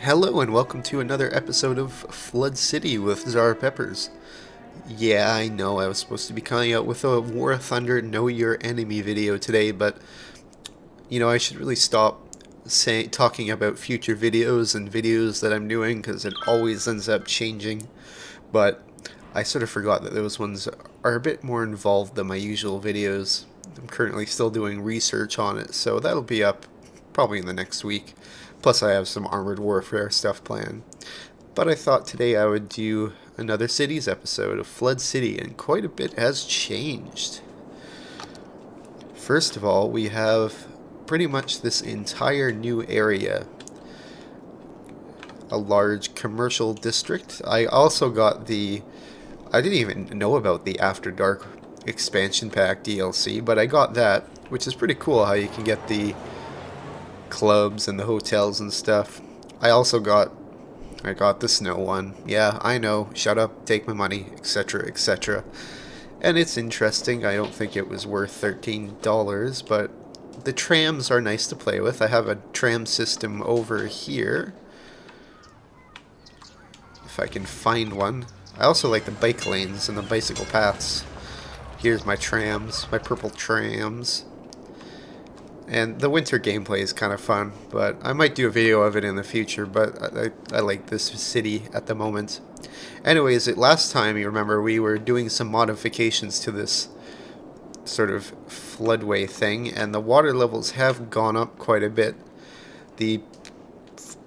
Hello and welcome to another episode of Flood City with Zara Peppers. Yeah, I know I was supposed to be coming out with a War of Thunder Know Your Enemy video today, but I should really stop talking about future videos and videos that I'm doing because it always ends up changing. But I sort of forgot that those ones are a bit more involved than my usual videos. I'm currently still doing research on it, so that'll be up probably in the next week. Plus I have some Armored Warfare stuff planned. But I thought today I would do another Cities episode of Flood City, and quite a bit has changed. First of all, we have pretty much this entire new area. A large commercial district. I also got I didn't even know about the After Dark expansion pack DLC, but I got that, which is pretty cool how you can get the clubs and the hotels and stuff. I got the snow one. Yeah, I know. Shut up, take my money, etc., etc. And it's interesting. I don't think it was worth $13, but the trams are nice to play with. I have a tram system over here. If I can find one. I also like the bike lanes and the bicycle paths. Here's my trams, my purple trams. And the winter gameplay is kind of fun, but I might do a video of it in the future, but I like this city at the moment. Anyways, last time, you remember, we were doing some modifications to this sort of floodway thing, and the water levels have gone up quite a bit. The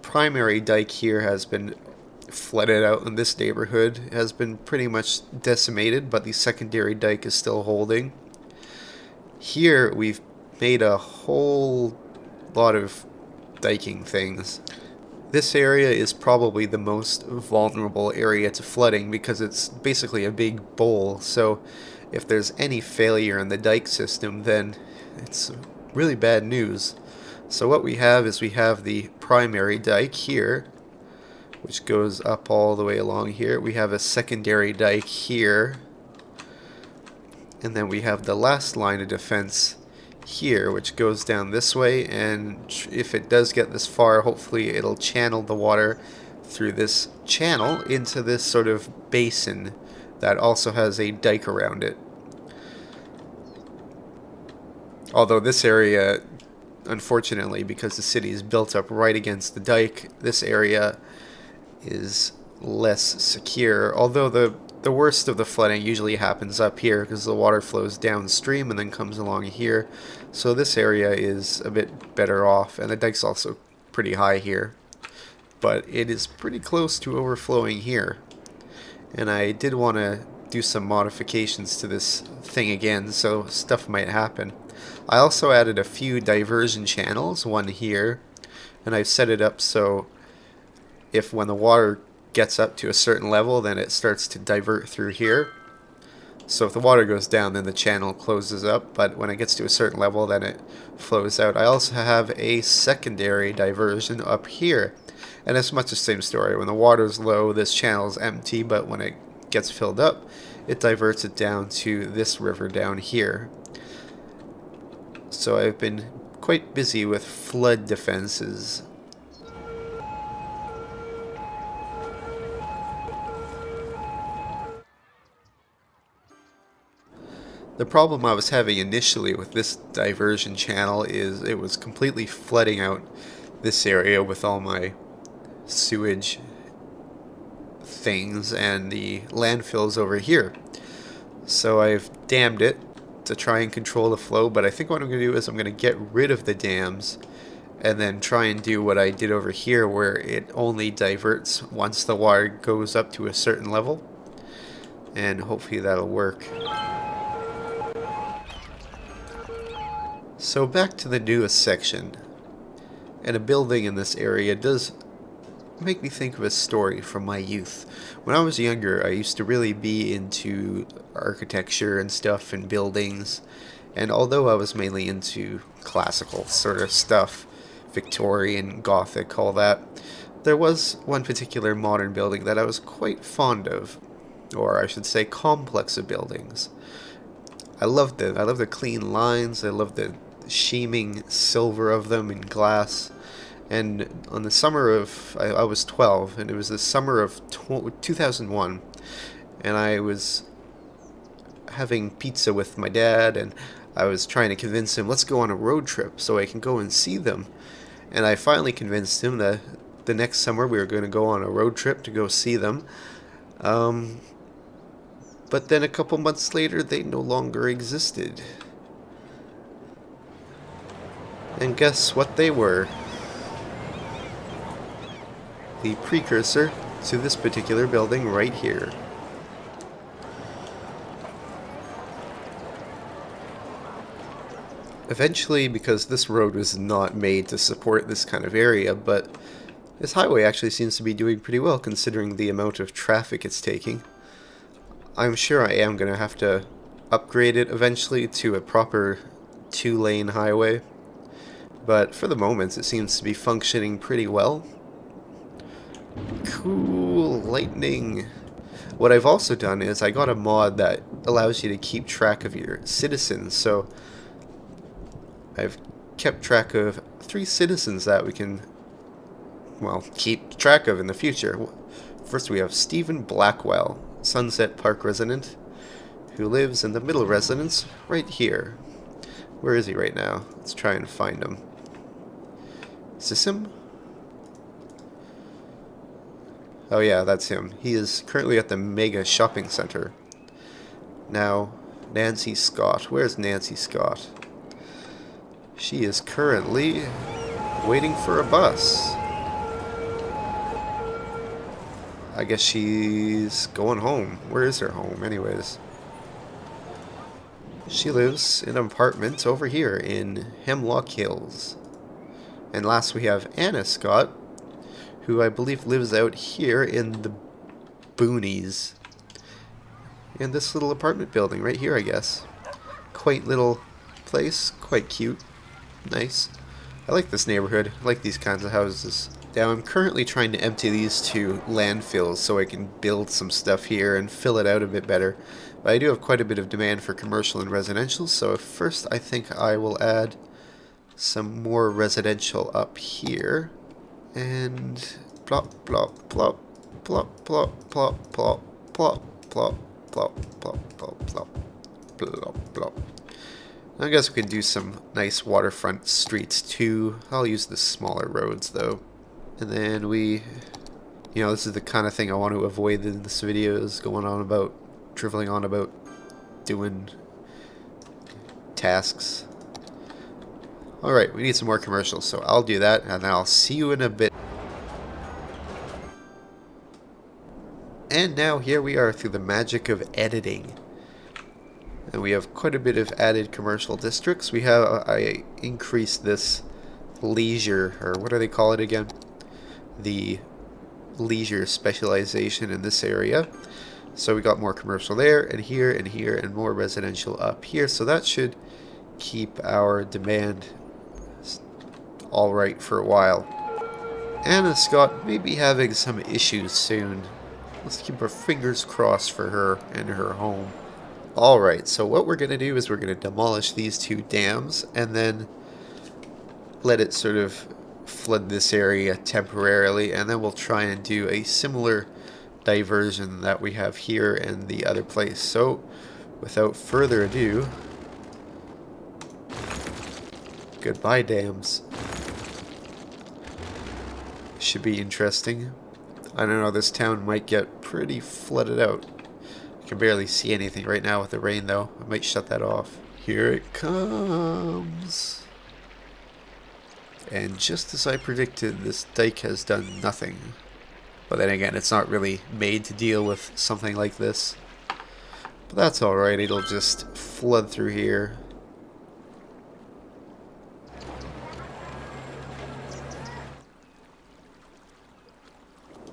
primary dike here has been flooded out, and this neighborhood has been pretty much decimated, but the secondary dike is still holding. Here, we've made a whole lot of diking things. This area is probably the most vulnerable area to flooding because it's basically a big bowl, so if there's any failure in the dike system, then it's really bad news. So what we have is we have the primary dike here, which goes up all the way along here. We have a secondary dike here, and then we have the last line of defense here, which goes down this way, and if it does get this far, hopefully it'll channel the water through this channel into this sort of basin that also has a dike around it. Although this area, unfortunately, because the city is built up right against the dike, this area is less secure, although the worst of the flooding usually happens up here because the water flows downstream and then comes along here. So this area is a bit better off, and the dike's also pretty high here. But it is pretty close to overflowing here. And I did want to do some modifications to this thing again, so stuff might happen. I also added a few diversion channels, one here, and I've set it up so if when the water gets up to a certain level, then it starts to divert through here. So if the water goes down, then the channel closes up, but when it gets to a certain level, then it flows out. I also have a secondary diversion up here, and it's much the same story. When the water's low, this channel is empty, but when it gets filled up, it diverts it down to this river down here. So I've been quite busy with flood defenses. The problem I was having initially with this diversion channel is it was completely flooding out this area with all my sewage things and the landfills over here. So I've dammed it to try and control the flow, but I think what I'm going to do is I'm going to get rid of the dams and then try and do what I did over here, where it only diverts once the water goes up to a certain level, and hopefully that'll work. So back to the newest section, and a building in this area does make me think of a story from my youth. When I was younger, I used to really be into architecture and stuff and buildings, and although I was mainly into classical sort of stuff, Victorian, Gothic, all that, there was one particular modern building that I was quite fond of, or I should say complex of buildings. I love the clean lines, I love the sheaming silver of them in glass, And on the summer of, I was 12, and it was the summer of 2001, and I was having pizza with my dad, and I was trying to convince him, let's go on a road trip so I can go and see them. And I finally convinced him that the next summer we were going to go on a road trip to go see them. But then a couple months later, they no longer existed. And guess what they were? The precursor to this particular building right here. Eventually, because this road was not made to support this kind of area, but this highway actually seems to be doing pretty well considering the amount of traffic it's taking. I'm sure I am going to have to upgrade it eventually to a proper 2-lane highway, but for the moment it seems to be functioning pretty well. Cool, lightning. What I've also done is I got a mod that allows you to keep track of your citizens, so I've kept track of 3 citizens that we can, well, keep track of in the future. First we have Stephen Blackwell, Sunset Park resident, who lives in the middle residence right here. Where is he right now? Let's try and find him. Is this him? Oh yeah, that's him. He is currently at the Mega Shopping Center. Now, Nancy Scott. Where's Nancy Scott? She is currently waiting for a bus. I guess she's going home. Where is her home, anyways? She lives in an apartment over here in Hemlock Hills. And last we have Anna Scott, who I believe lives out here in the boonies. In this little apartment building right here, I guess. Quaint little place, quite cute. Nice. I like this neighborhood. I like these kinds of houses. Now I'm currently trying to empty these to landfills so I can build some stuff here and fill it out a bit better. But I do have quite a bit of demand for commercial and residential, so first I think I will add some more residential up here. And plop, plop, plop, plop, plop, plop, plop, plop, plop, plop, plop, plop, plop, plop, plop. I guess we could do some nice waterfront streets too. I'll use the smaller roads though. And then this is the kind of thing I want to avoid in this video, is driveling on about doing tasks. Alright, we need some more commercials, so I'll do that and then I'll see you in a bit. And now here we are through the magic of editing. And we have quite a bit of added commercial districts. I increased this leisure, or what do they call it again? The leisure specialization in this area. So we got more commercial there, and here, and here, and more residential up here. So that should keep our demand alright for a while. Anna Scott may be having some issues soon. Let's keep our fingers crossed for her and her home. Alright, so what we're going to do is we're going to demolish these 2 dams and then let it sort of flood this area temporarily, and then we'll try and do a similar diversion that we have here in the other place. So, without further ado, goodbye dams. Should be interesting. I don't know, this town might get pretty flooded out. I can barely see anything right now with the rain though. I might shut that off. Here it comes. And just as I predicted, this dike has done nothing. But then again, it's not really made to deal with something like this. But that's alright, it'll just flood through here.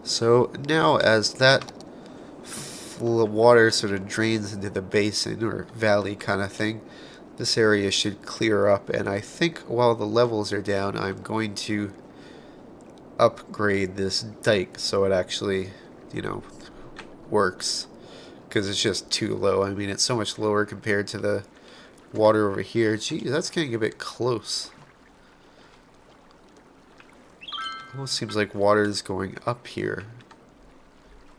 So now as that water sort of drains into the basin or valley kind of thing, this area should clear up, and I think while the levels are down I'm going to upgrade this dike so it actually, works, because it's just too low. I mean, it's so much lower compared to the water over here. Gee, that's getting a bit close. Almost seems like water is going up here.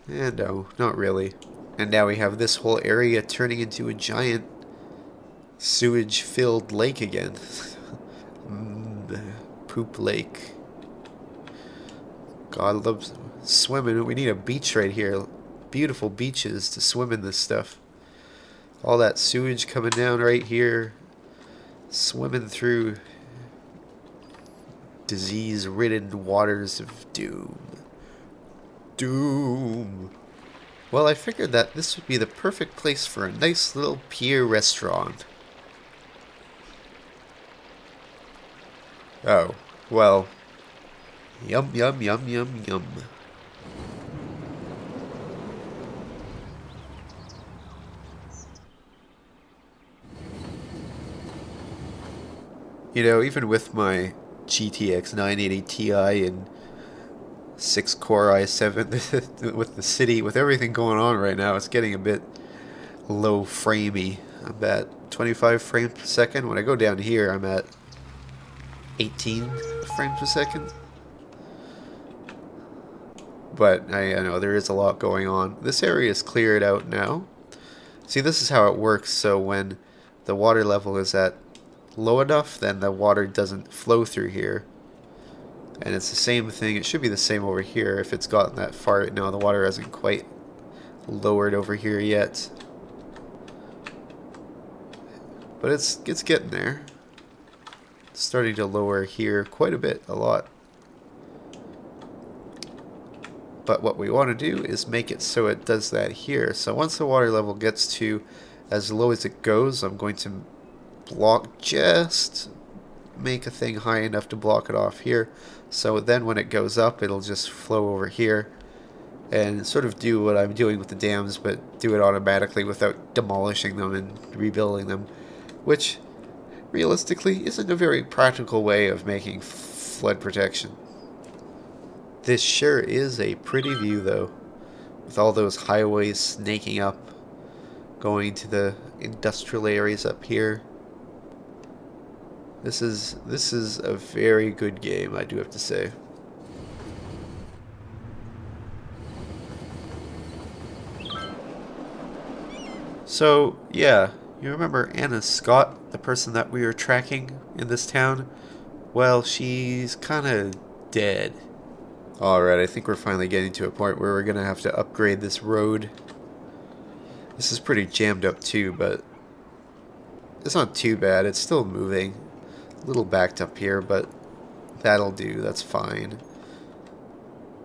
And no, not really. And now we have this whole area turning into a giant sewage-filled lake again. Poop lake. God loves swimming. We need a beach right here. Beautiful beaches to swim in this stuff. All that sewage coming down right here. Swimming through disease-ridden waters of doom. Doom. Well, I figured that this would be the perfect place for a nice little pier restaurant. Oh, well. Yum, yum, yum, yum, yum. You know, even with my GTX 980 Ti and 6-core i7, with the city, with everything going on right now, it's getting a bit low framey. I'm at 25 frames per second. When I go down here, I'm at 18 frames per second. But I know there is a lot going on. This area is cleared out now. See, this is how it works. So when the water level is at low enough, then the water doesn't flow through here. And it's the same thing. It should be the same over here if it's gotten that far. No, the water hasn't quite lowered over here yet. But it's getting there. It's starting to lower here quite a bit, a lot. But what we want to do is make it so it does that here. So once the water level gets to as low as it goes, I'm going to make a thing high enough to block it off here. So then when it goes up, it'll just flow over here and sort of do what I'm doing with the dams, but do it automatically without demolishing them and rebuilding them, which realistically isn't a very practical way of making flood protection. This sure is a pretty view, though, with all those highways snaking up, going to the industrial areas up here. This is a very good game, I do have to say. So, yeah, you remember Anna Scott, the person that we were tracking in this town? Well, she's kinda dead. Alright, I think we're finally getting to a point where we're gonna have to upgrade this road. This is pretty jammed up too, but it's not too bad. It's still moving. A little backed up here, but that'll do. That's fine.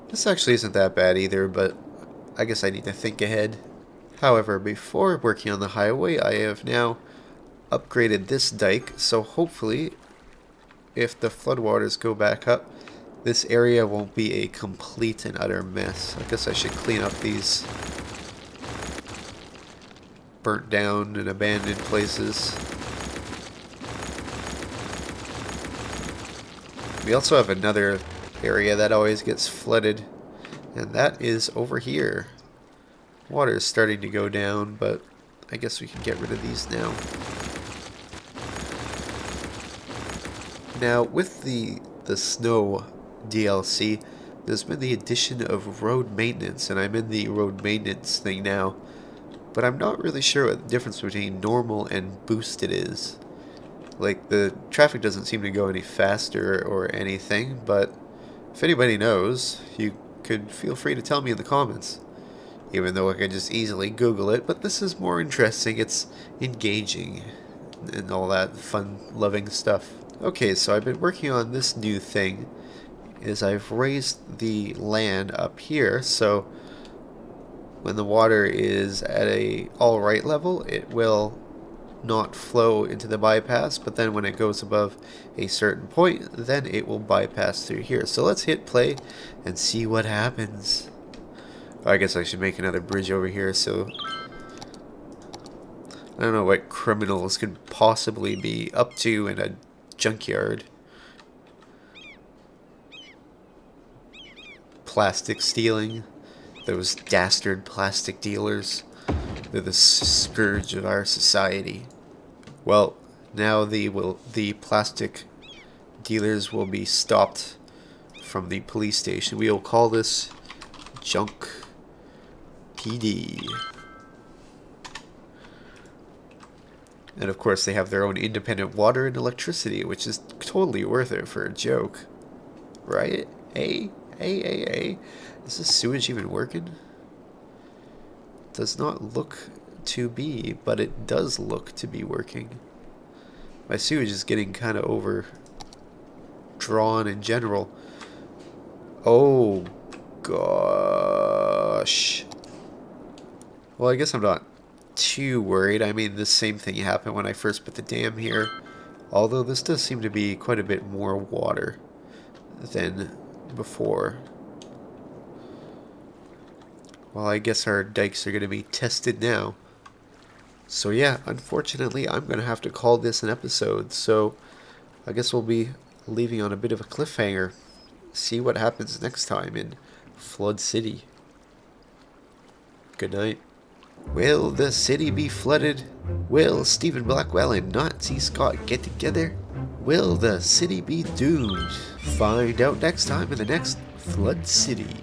This actually isn't that bad either, but I guess I need to think ahead. However, before working on the highway, I have now upgraded this dike, so hopefully, if the floodwaters go back up, this area won't be a complete and utter mess. I guess I should clean up these burnt down and abandoned places. We also have another area that always gets flooded, and that is over here. Water is starting to go down, but I guess we can get rid of these now. Now, with the snow DLC, there's been the addition of road maintenance, and I'm in the road maintenance thing now, but I'm not really sure what the difference between normal and boosted is. Like, the traffic doesn't seem to go any faster or anything, but if anybody knows, you could feel free to tell me in the comments. Even though I could just easily Google it, but this is more interesting, it's engaging, and all that fun-loving stuff. Okay, so I've been working on this new thing, is I've raised the land up here, so when the water is at a alright level, it will not flow into the bypass, but then when it goes above a certain point, then it will bypass through here. So let's hit play and see what happens. I guess I should make another bridge over here, so I don't know what criminals could possibly be up to in a junkyard. Plastic stealing. Those dastard plastic dealers. They're the scourge of our society. Well, now the plastic dealers will be stopped from the police station. We will call this Junk PD. And of course they have their own independent water and electricity, which is totally worth it for a joke. Right? Hey? Is this sewage even working? Does not look to be, but it does look to be working. My sewage is getting kind of overdrawn in general. Oh, gosh. Well, I guess I'm not too worried. I mean, the same thing happened when I first put the dam here. Although this does seem to be quite a bit more water than before. Well, I guess our dikes are going to be tested now. So yeah, unfortunately, I'm going to have to call this an episode. So I guess we'll be leaving on a bit of a cliffhanger. See what happens next time in Flood City. Good night. Will the city be flooded? Will Stephen Blackwell and Nazi Scott get together? Will the city be doomed? Find out next time in the next Flood City.